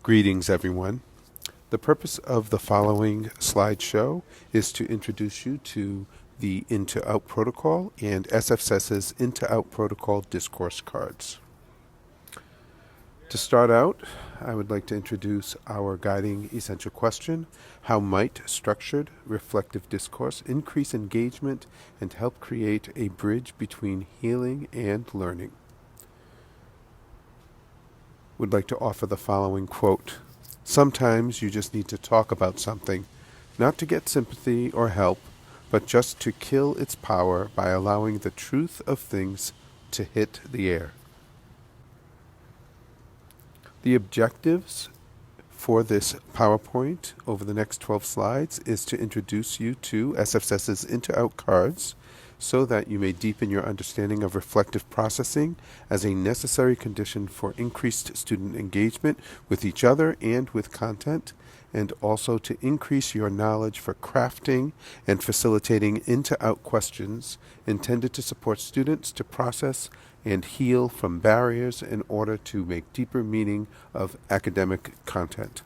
Greetings, everyone. The purpose of the following slideshow is to introduce you to the In2Out protocol and SF-CESS's In2Out protocol discourse cards. To start out, I would like to introduce our guiding essential question: how might structured, reflective discourse increase engagement and help create a bridge between healing and learning? Would like to offer the following quote: sometimes you just need to talk about something, not to get sympathy or help, but just to kill its power by allowing the truth of things to hit the air. The objectives for this PowerPoint over the next 12 slides is to introduce you to SF-CESS's In2Out cards so that you may deepen your understanding of reflective processing as a necessary condition for increased student engagement with each other and with content, and also to increase your knowledge for crafting and facilitating In2Out questions intended to support students to process and heal from barriers in order to make deeper meaning of academic content.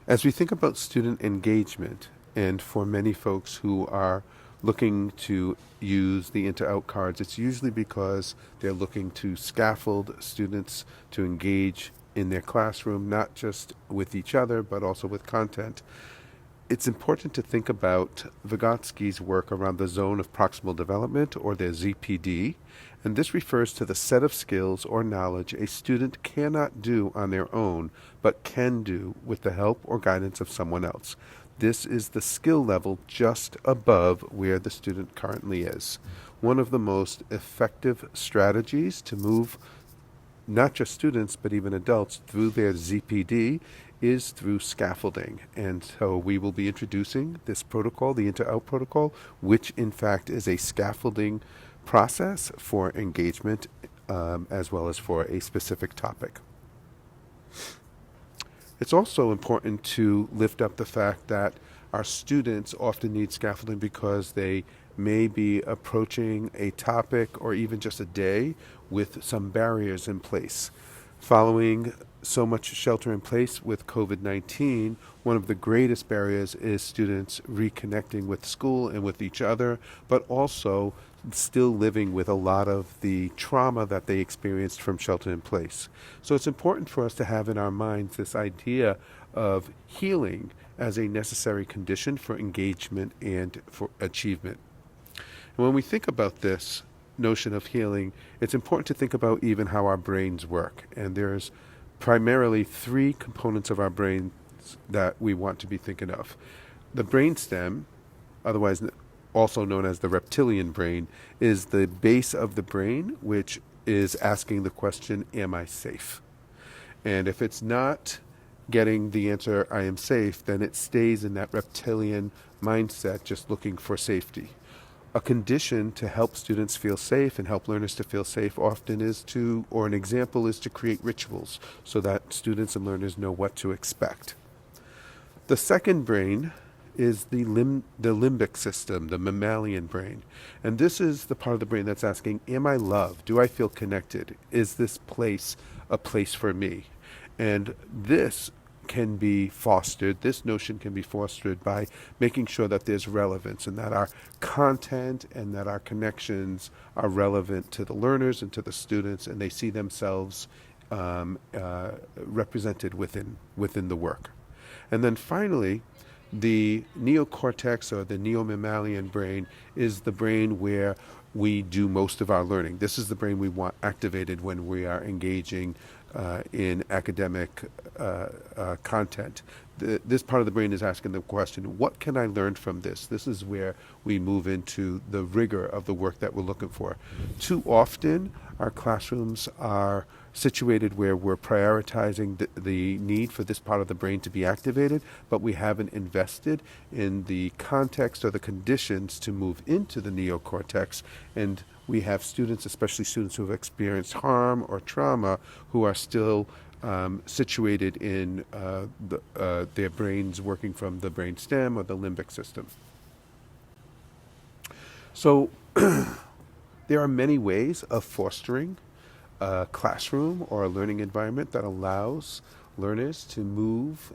As we think about student engagement, and for many folks who are looking to use the In2Out cards, it's usually because they're looking to scaffold students to engage in their classroom, not just with each other, but also with content. It's important to think about Vygotsky's work around the zone of proximal development, or the ZPD, and this refers to the set of skills or knowledge a student cannot do on their own, but can do with the help or guidance of someone else. This is the skill level just above where the student currently is. One of the most effective strategies to move not just students, but even adults through their ZPD is through scaffolding. And so we will be introducing this protocol, the In2Out protocol, which in fact is a scaffolding process for engagement as well as for a specific topic. It's also important to lift up the fact that our students often need scaffolding because they may be approaching a topic or even just a day with some barriers in place. Following so much shelter in place with COVID-19, one of the greatest barriers is students reconnecting with school and with each other, but also still living with a lot of the trauma that they experienced from shelter in place. So it's important for us to have in our minds this idea of healing as a necessary condition for engagement and for achievement. And when we think about this notion of healing, it's important to think about even how our brains work. And there's primarily three components of our brains that we want to be thinking of. The brainstem, otherwise also known as the reptilian brain, is the base of the brain, which is asking the question, am I safe? And if it's not getting the answer, I am safe, then it stays in that reptilian mindset, just looking for safety. A condition to help students feel safe and help learners to feel safe often is an example is to create rituals so that students and learners know what to expect. The second brain is the limbic system, the mammalian brain. And this is the part of the brain that's asking, am I loved? Do I feel connected? Is this place a place for me? And this notion can be fostered by making sure that there's relevance and that our content and that our connections are relevant to the learners and to the students, and they see themselves represented within the work. And then finally, the neocortex, or the neomammalian brain, is the brain where we do most of our learning. This is the brain we want activated when we are engaging in academic content. This part of the brain is asking the question, what can I learn from this? This is where we move into the rigor of the work that we're looking for. Too often, our classrooms are situated where we're prioritizing the need for this part of the brain to be activated, but we haven't invested in the context or the conditions to move into the neocortex. And we have students, especially students who have experienced harm or trauma, who are still situated in their brains working from the brain stem or the limbic system. So There are many ways of fostering a classroom or a learning environment that allows learners to move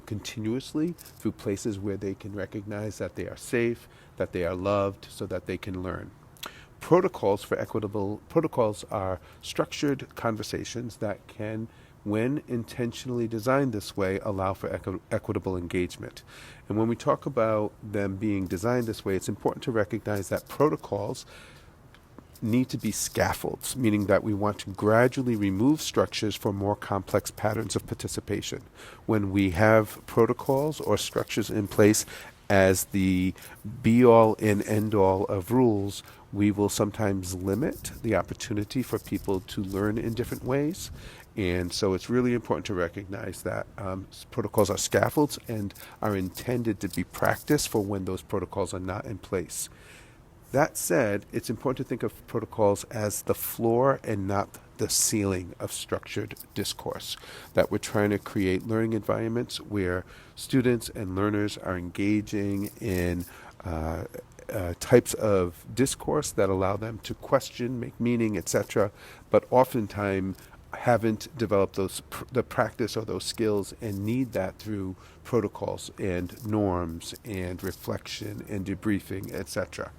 continuously through places where they can recognize that they are safe, that they are loved, so that they can learn. Protocols are structured conversations that can, when intentionally designed this way, allow for equitable engagement. And when we talk about them being designed this way, it's important to recognize that protocols need to be scaffolds, meaning that we want to gradually remove structures for more complex patterns of participation. When we have protocols or structures in place as the be-all and end-all of rules, we will sometimes limit the opportunity for people to learn in different ways. And so it's really important to recognize that protocols are scaffolds and are intended to be practiced for when those protocols are not in place. That said, it's important to think of protocols as the floor and not the ceiling of structured discourse, that we're trying to create learning environments where students and learners are engaging in types of discourse that allow them to question, make meaning, etc., but oftentimes haven't developed the practice or those skills and need that through protocols and norms and reflection and debriefing, etc.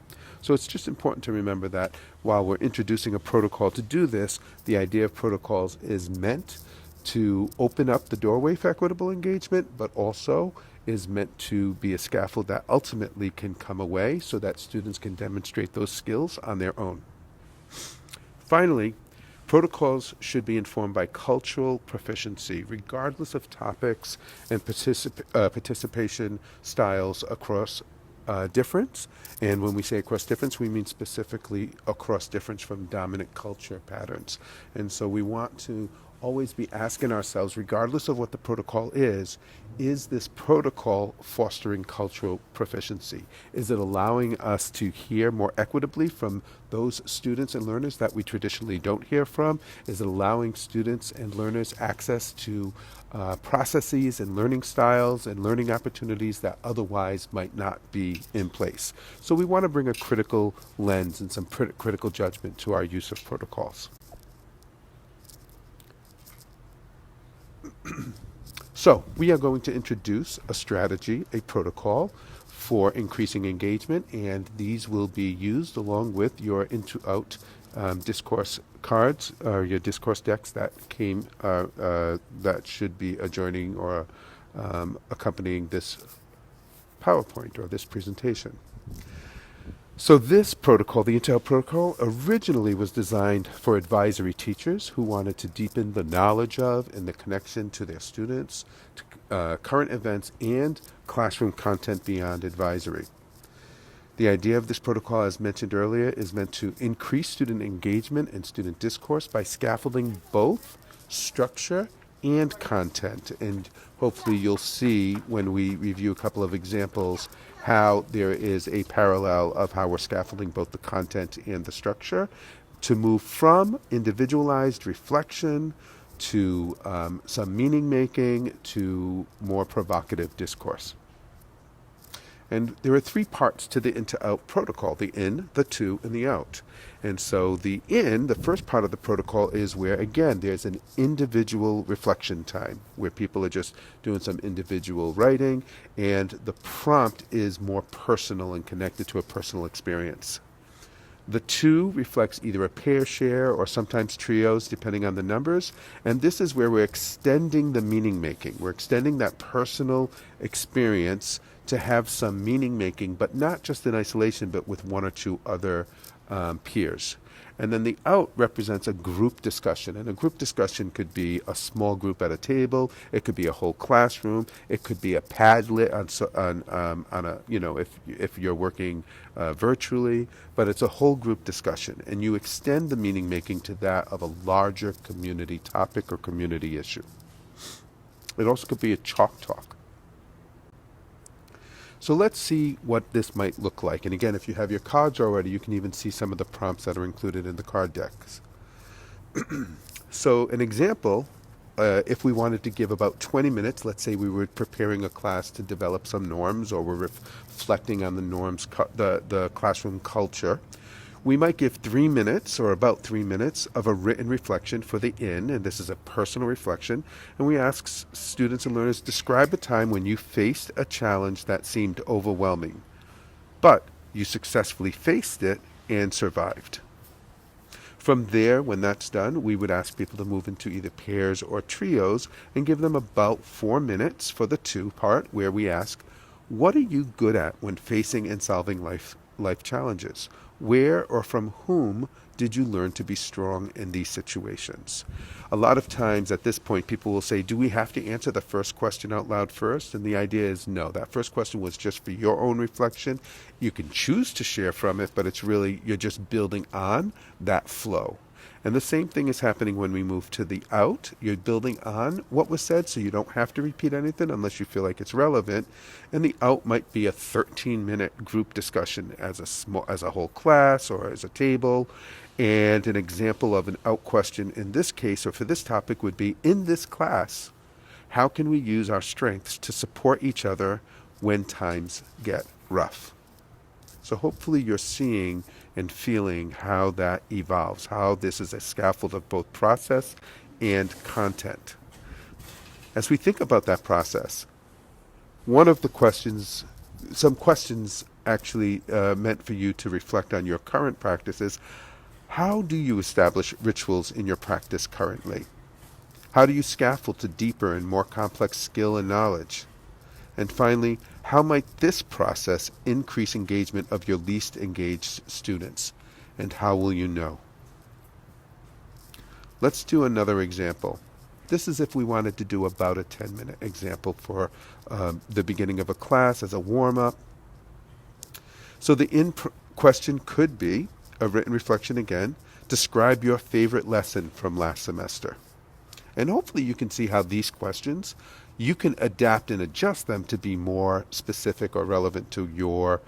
So it's just important to remember that while we're introducing a protocol to do this, the idea of protocols is meant to open up the doorway for equitable engagement, but also is meant to be a scaffold that ultimately can come away so that students can demonstrate those skills on their own. Finally, protocols should be informed by cultural proficiency, regardless of topics and participation styles across difference. And when we say across difference, we mean specifically across difference from dominant culture patterns. And so we want to always be asking ourselves, regardless of what the protocol is this protocol fostering cultural proficiency? Is it allowing us to hear more equitably from those students and learners that we traditionally don't hear from? Is it allowing students and learners access to processes and learning styles and learning opportunities that otherwise might not be in place? So we want to bring a critical lens and some critical judgment to our use of protocols. So we are going to introduce a strategy, a protocol for increasing engagement, and these will be used along with your In2Out discourse cards or your discourse decks that came that should be adjoining or accompanying this PowerPoint or this presentation. So this protocol, the In2Out protocol, originally was designed for advisory teachers who wanted to deepen the knowledge of and the connection to their students, to current events, and classroom content beyond advisory. The idea of this protocol, as mentioned earlier, is meant to increase student engagement and student discourse by scaffolding both structure and content. And hopefully you'll see when we review a couple of examples how there is a parallel of how we're scaffolding both the content and the structure to move from individualized reflection to some meaning making to more provocative discourse. And there are three parts to the In2Out protocol: the in, the to, and the out. And so the in, the first part of the protocol, is where, again, there's an individual reflection time where people are just doing some individual writing, and the prompt is more personal and connected to a personal experience. The to reflects either a pair share or sometimes trios, depending on the numbers. And this is where we're extending the meaning making. We're extending that personal experience to have some meaning making, but not just in isolation, but with one or two other peers. And then the out represents a group discussion. And a group discussion could be a small group at a table. It could be a whole classroom. It could be a Padlet on a, if you're working virtually. But it's a whole group discussion. And you extend the meaning making to that of a larger community topic or community issue. It also could be a chalk talk. So let's see what this might look like. And again, if you have your cards already, you can even see some of the prompts that are included in the card decks. So an example, if we wanted to give about 20 minutes, let's say we were preparing a class to develop some norms, or we're reflecting on the norms, the classroom culture, We might give 3 minutes or about 3 minutes of a written reflection for the in, and this is a personal reflection. And we ask students and learners, describe a time when you faced a challenge that seemed overwhelming, but you successfully faced it and survived. From there, when that's done, we would ask people to move into either pairs or trios and give them about 4 minutes for the two part, where we ask, what are you good at when facing and solving life challenges? Where or from whom did you learn to be strong in these situations? A lot of times at this point, people will say, do we have to answer the first question out loud first? And the idea is no, that first question was just for your own reflection. You can choose to share from it, but it's really, you're just building on that flow. And the same thing is happening when we move to the out. You're building on what was said, so you don't have to repeat anything unless you feel like it's relevant. And the out might be a 13-minute group discussion as a whole class or as a table. And an example of an out question in this case or for this topic would be, in this class, how can we use our strengths to support each other when times get rough? So hopefully you're seeing and feeling how that evolves, how this is a scaffold of both process and content. As we think about that process, one of the questions, some questions actually meant for you to reflect on your current practices. How do you establish rituals in your practice currently? How do you scaffold to deeper and more complex skill and knowledge? And finally, how might this process increase engagement of your least engaged students? And how will you know? Let's do another example. This is if we wanted to do about a 10-minute example for the beginning of a class as a warm-up. So the question could be a written reflection again. Describe your favorite lesson from last semester. And hopefully you can see how these questions, you can adapt and adjust them to be more specific or relevant to your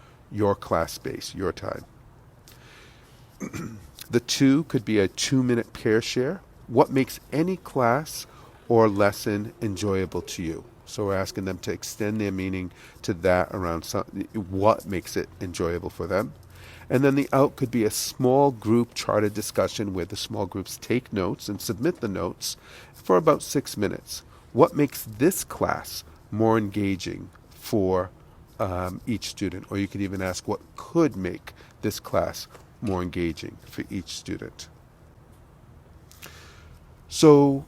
class space, your time. The two could be a 2-minute pair share. What makes any class or lesson enjoyable to you? So we're asking them to extend their meaning to that around what makes it enjoyable for them. And then the out could be a small group charted discussion where the small groups take notes and submit the notes for about 6 minutes. What makes this class more engaging for each student? Or you could even ask, what could make this class more engaging for each student? So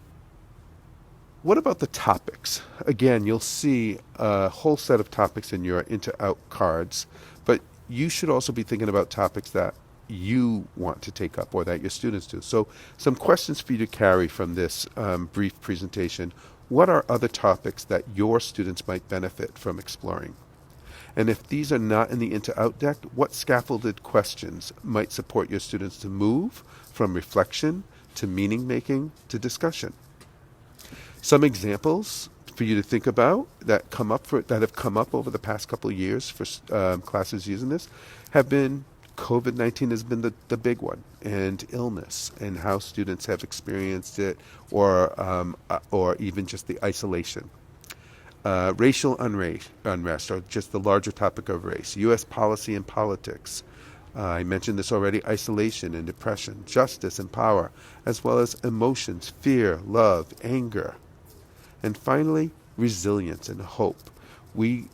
what about the topics? Again, you'll see a whole set of topics in your In2Out cards, but you should also be thinking about topics that you want to take up or that your students do. So some questions for you to carry from this brief presentation. What are other topics that your students might benefit from exploring? And if these are not in the In2Out deck, what scaffolded questions might support your students to move from reflection to meaning making to discussion? Some examples for you to think about that have come up over the past couple of years for classes using this have been COVID-19 has been the big one, and illness and how students have experienced it, or even just the isolation. Racial unrest, or just the larger topic of race. U.S. policy and politics. I mentioned this already, isolation and depression, justice and power, as well as emotions, fear, love, anger. And finally, resilience and hope. We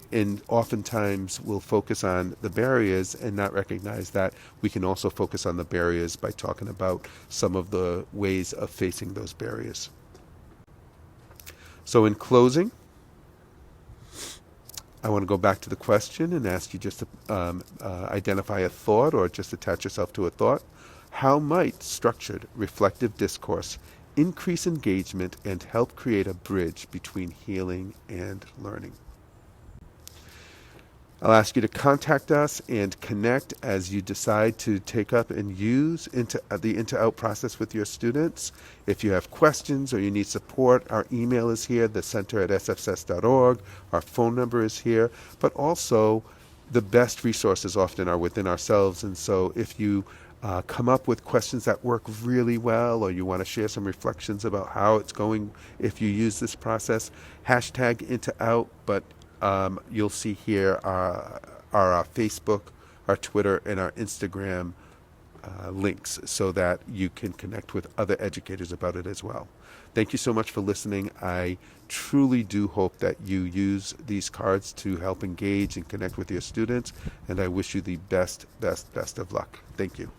oftentimes will focus on the barriers and not recognize that we can also focus on the barriers by talking about some of the ways of facing those barriers. So in closing, I want to go back to the question and ask you just to identify a thought or just attach yourself to a thought. How might structured reflective discourse increase engagement and help create a bridge between healing and learning? I'll ask you to contact us and connect as you decide to take up and use the In2Out process with your students. If you have questions or you need support, our email is here, thecenter@sfcess.org. Our phone number is here. But also, the best resources often are within ourselves. And so if you come up with questions that work really well, or you want to share some reflections about how it's going if you use this process, hashtag In2Out, but you'll see here our Facebook, our Twitter, and our Instagram links so that you can connect with other educators about it as well. Thank you so much for listening. I truly do hope that you use these cards to help engage and connect with your students, and I wish you the best of luck. Thank you.